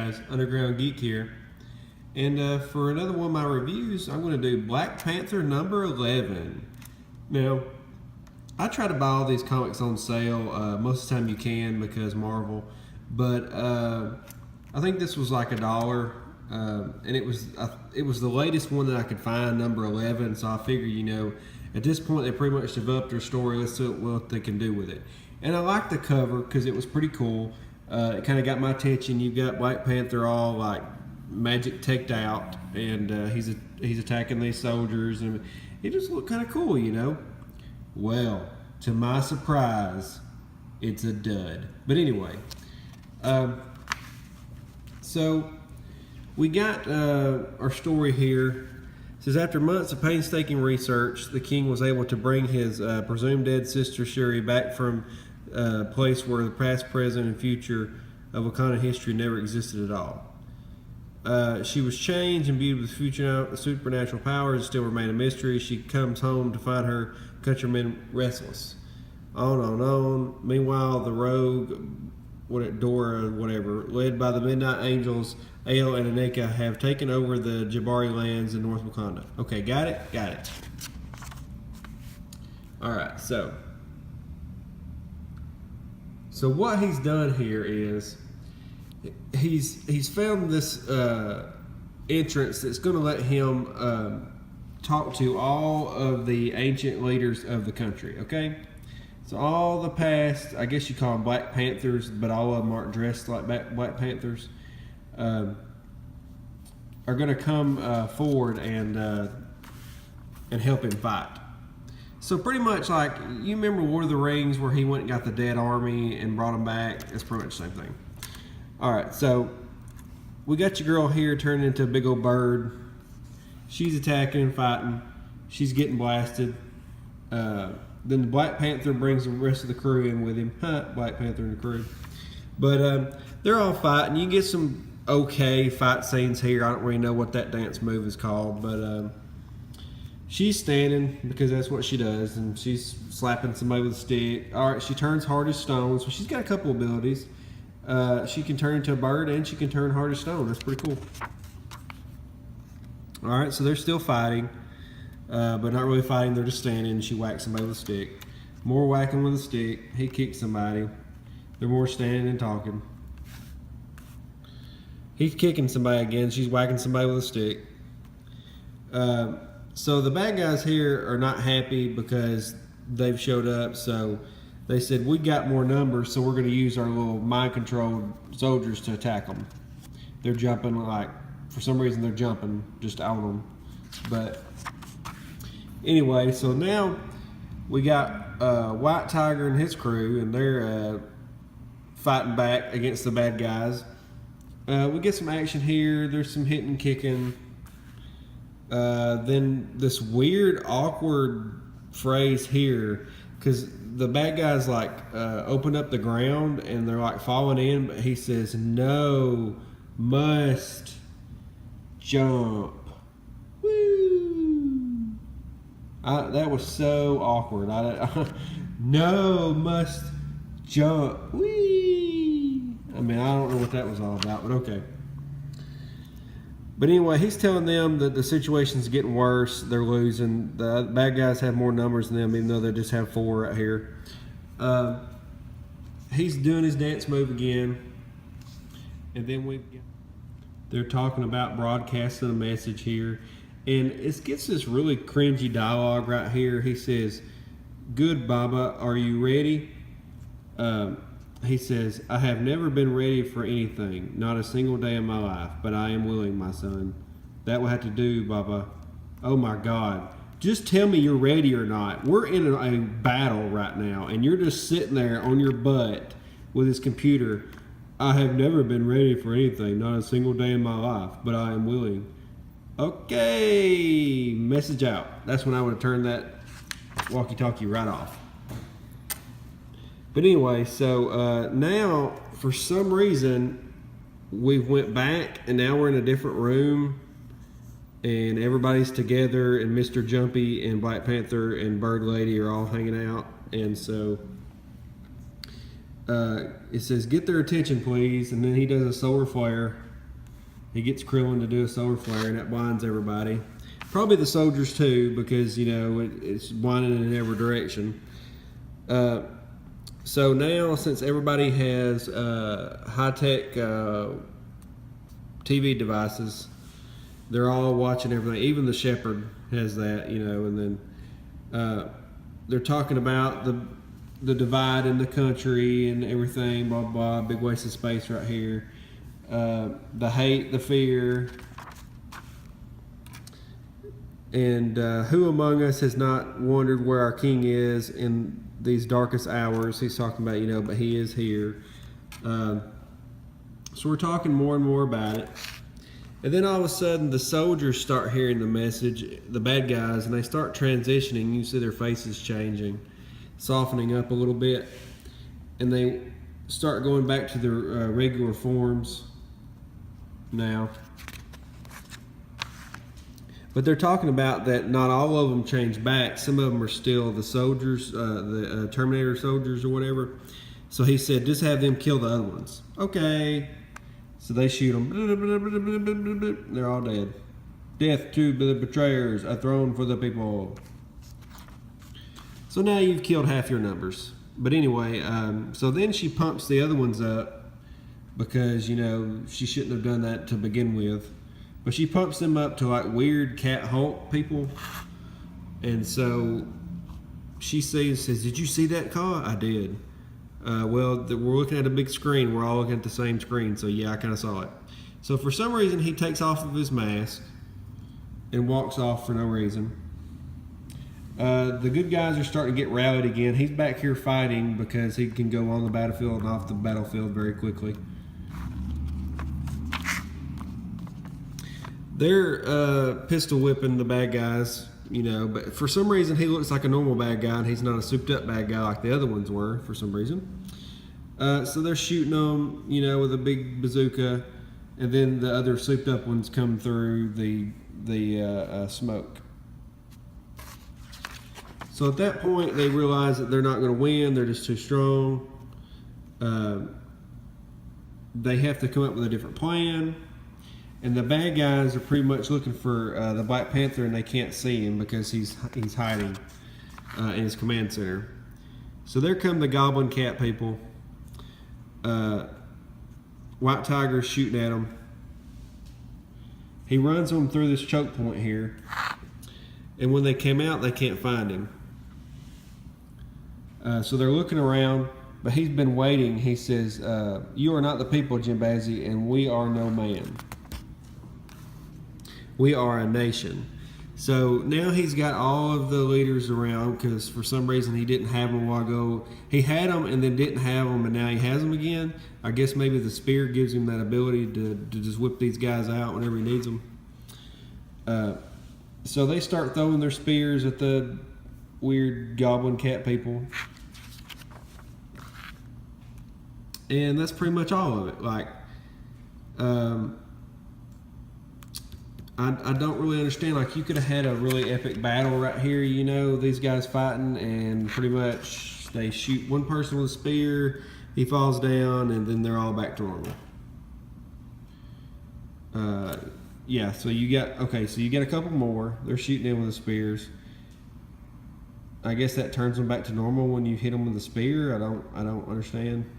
guys, Underground Geek here, and for another one of my reviews, I'm going to do Black Panther number 11. Now, I try to buy all these comics on sale most of the time you can because Marvel, but I think this was like $1, and it was the latest one that I could find, number 11. So I figure, you know, at this point they pretty much developed their story. Let's see what they can do with it. And I like the cover because it was pretty cool. It kind of got my attention. You've got Black Panther all like magic teched out, and he's attacking these soldiers, and it just looked kind of cool, you know. Well, to my surprise, it's a dud. But anyway, so we got our story here. It says, after months of painstaking research, the king was able to bring his presumed dead sister Shuri back from a place where the past, present, and future of Wakanda history never existed at all. She was changed and imbued with future supernatural powers and still remain a mystery. She comes home to find her countrymen restless. On. Meanwhile, the rogue, Dora, whatever, led by the Midnight Angels, Ael and Aneka, have taken over the Jabari lands in North Wakanda. Okay, got it? Got it. Alright, so what he's done here is he's found this entrance that's going to let him talk to all of the ancient leaders of the country, okay? So all the past, I guess you call them Black Panthers, but all of them aren't dressed like Black Panthers, are going to come forward and help him fight. So pretty much like, you remember Lord of the Rings where he went and got the dead army and brought them back? It's pretty much the same thing. Alright, so we got your girl here turning into a big old bird. She's attacking and fighting. She's getting blasted. Then the Black Panther brings the rest of the crew in with him. Black Panther and the crew. But they're all fighting. You get some okay fight scenes here. I don't really know what that dance move is called, but she's standing because that's what she does, and she's slapping somebody with a stick. Alright, she turns hard as stone, so she's got a couple abilities. She can turn into a bird, and she can turn hard as stone. That's pretty cool. Alright, so they're still fighting, but not really fighting. They're just standing, and she whacks somebody with a stick. More whacking with a stick. He kicks somebody. They're more standing and talking. He's kicking somebody again. She's whacking somebody with a stick. So the bad guys here are not happy because they've showed up. So they said, we got more numbers, so we're going to use our little mind-controlled soldiers to attack them. They're jumping like, for some reason they're jumping just on them. But anyway, so now we got White Tiger and his crew, and they're fighting back against the bad guys. We get some action here. There's some hitting and kicking. Then this weird, awkward phrase here, because the bad guys like open up the ground and they're like falling in, but he says, "No, must jump." Woo! That was so awkward. No, must jump. Wee! I mean, I don't know what that was all about, but okay. But anyway, he's telling them that the situation's getting worse. They're losing. The bad guys have more numbers than them, even though they just have 4 right here. He's doing his dance move again. And then they're talking about broadcasting a message here. And it gets this really cringy dialogue right here. He says, "Good, Baba, are you ready?" He says, "I have never been ready for anything, not a single day in my life, but I am willing, my son. That will have to do, Baba." Oh my God. Just tell me you're ready or not. We're in a battle right now, and you're just sitting there on your butt with this computer. "I have never been ready for anything, not a single day in my life, but I am willing." Okay, message out. That's when I would have turned that walkie-talkie right off. But anyway, so now, for some reason, we went back, and now we're in a different room, and everybody's together, and Mr. Jumpy and Black Panther and Bird Lady are all hanging out, and so it says, "Get their attention, please," and then he does a solar flare, He gets Krillin to do a solar flare, and that blinds everybody. Probably the soldiers too, because it's blinding in every direction. So now, since everybody has high-tech TV devices, they're all watching everything. Even the shepherd has that, and then they're talking about the divide in the country and everything, blah, blah, big waste of space right here. The hate, the fear. And who among us has not wondered where our king is in these darkest hours? He's talking about, but he is here. So we're talking more and more about it. And then all of a sudden, the soldiers start hearing the message, the bad guys, and they start transitioning. You see their faces changing, softening up a little bit. And they start going back to their regular forms now. But they're talking about that not all of them changed back. Some of them are still the soldiers, the Terminator soldiers or whatever. So he said, just have them kill the other ones. Okay. So they shoot them. They're all dead. Death to the betrayers, a throne for the people. So now you've killed half your numbers. But anyway, so then she pumps the other ones up because, she shouldn't have done that to begin with. But she pumps them up to like weird cat Hulk people. And so she says, did you see that car? I did. We're looking at a big screen. We're all looking at the same screen. So yeah, I kind of saw it. So for some reason, he takes off of his mask and walks off for no reason. The good guys are starting to get rallied again. He's back here fighting because he can go on the battlefield and off the battlefield very quickly. They're pistol whipping the bad guys, but for some reason he looks like a normal bad guy and he's not a souped up bad guy like the other ones were for some reason. So they're shooting them, with a big bazooka, and then the other souped up ones come through the smoke. So at that point they realize that they're not going to win, they're just too strong. They have to come up with a different plan. And the bad guys are pretty much looking for the Black Panther, and they can't see him because he's hiding in his command center. So there come the Goblin Cat people. White Tiger's shooting at him. He runs them through this choke point here. And when they came out, they can't find him. So they're looking around, but he's been waiting. He says, you are not the people, Jimbazi, and we are no man. We are a nation. So now he's got all of the leaders around because for some reason he didn't have them a while ago. He had them and then didn't have them, and now he has them again. I guess maybe the spear gives him that ability to just whip these guys out whenever he needs them. So they start throwing their spears at the weird goblin cat people. And that's pretty much all of it. I don't really understand. You could have had a really epic battle right here, these guys fighting, and pretty much they shoot one person with a spear, he falls down, and then they're all back to normal. Yeah, so you got a couple more. They're shooting in with the spears. I guess that turns them back to normal when you hit them with a spear. I don't understand,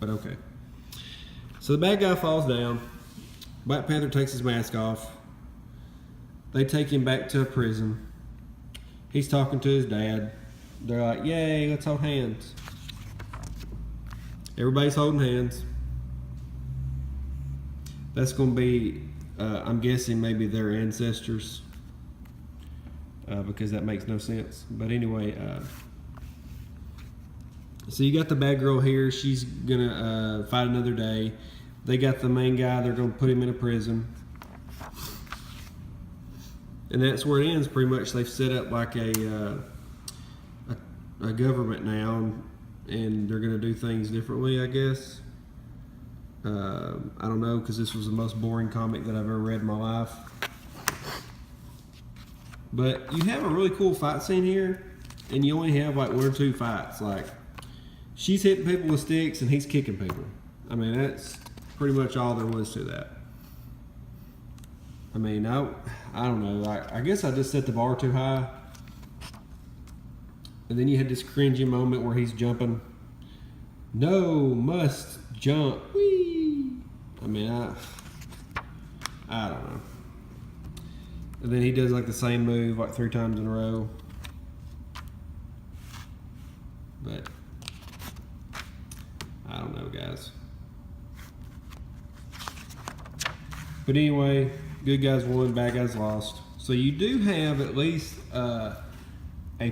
but okay. So the bad guy falls down. Black Panther takes his mask off. They take him back to a prison. He's talking to his dad. They're like, yay, let's hold hands. Everybody's holding hands. That's going to be, I'm guessing, maybe their ancestors. Because that makes no sense. But anyway, so you got the bad girl here. She's going to fight another day. They got the main guy. They're going to put him in a prison. And that's where it ends, pretty much. They've set up like a government now, and they're going to do things differently, I guess. I don't know, because this was the most boring comic that I've ever read in my life. But you have a really cool fight scene here, and you only have like one or two fights. Like, she's hitting people with sticks, and he's kicking people. I mean, that's pretty much all there was to that. I mean, I don't know. I guess I just set the bar too high. And then you had this cringy moment where he's jumping. No, must jump. Whee! I mean, I don't know. And then he does like the same move like 3 times in a row. But I don't know, guys. But anyway, good guys won, bad guys lost. So you do have at least a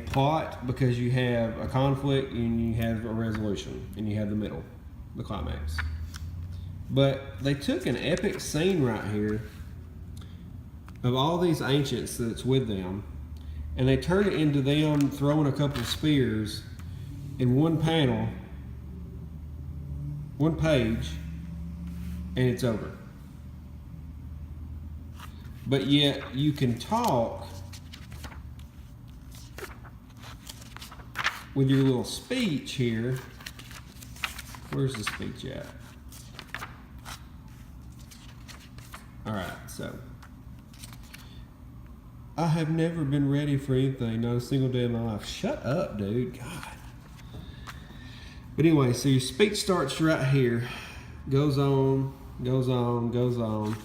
plot, because you have a conflict and you have a resolution and you have the middle, the climax. But they took an epic scene right here of all these ancients that's with them, and they turned it into them throwing a couple of spears in one panel, one page, and it's over. But yet you can talk with your little speech here. Where's the speech at? All right, so I have never been ready for anything, not a single day in my life. Shut up, dude. God. But anyway, so your speech starts right here. Goes on, goes on, goes on.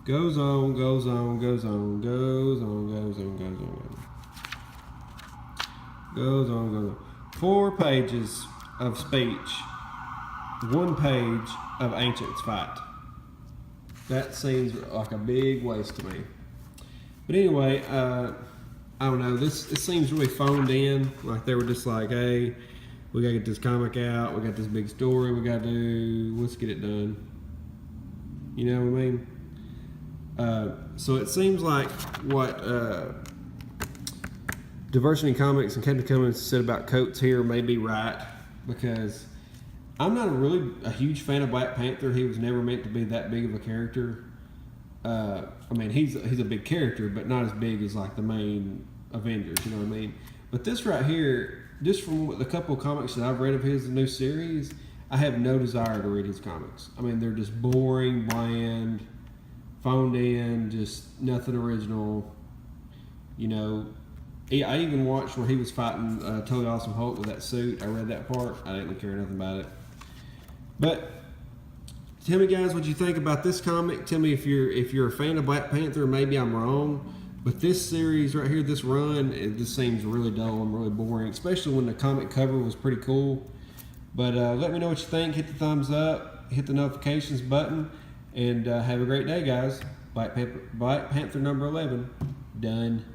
Goes on, goes on, goes on, goes on, goes on, goes on. Goes on, goes on. 4 pages of speech. 1 page of ancients fight. That seems like a big waste to me. But anyway, I don't know. It seems really phoned in. Like they were just like, hey, we gotta get this comic out. We got this big story we gotta do. Let's get it done. You know what I mean? So it seems like what Diversity Comics and Captain Cummins said about Coates here may be right, because I'm not a huge fan of Black Panther. He was never meant to be that big of a character. I mean, he's a big character, but not as big as like the main Avengers. You know what I mean? But this right here, just from the couple of comics that I've read of his new series, I have no desire to read his comics. I mean, they're just boring, bland, phoned in, just nothing original. You know, I even watched where he was fighting Totally Awesome Hulk with that suit. I read that part. I didn't care nothing about it. But tell me, guys, what you think about this comic. Tell me if you're a fan of Black Panther. Maybe I'm wrong, but this series right here, this run, it just seems really dull and really boring, especially when the comic cover was pretty cool. But let me know what you think. Hit the thumbs up, hit the notifications button, and have a great day, guys. Black Panther number 11 done.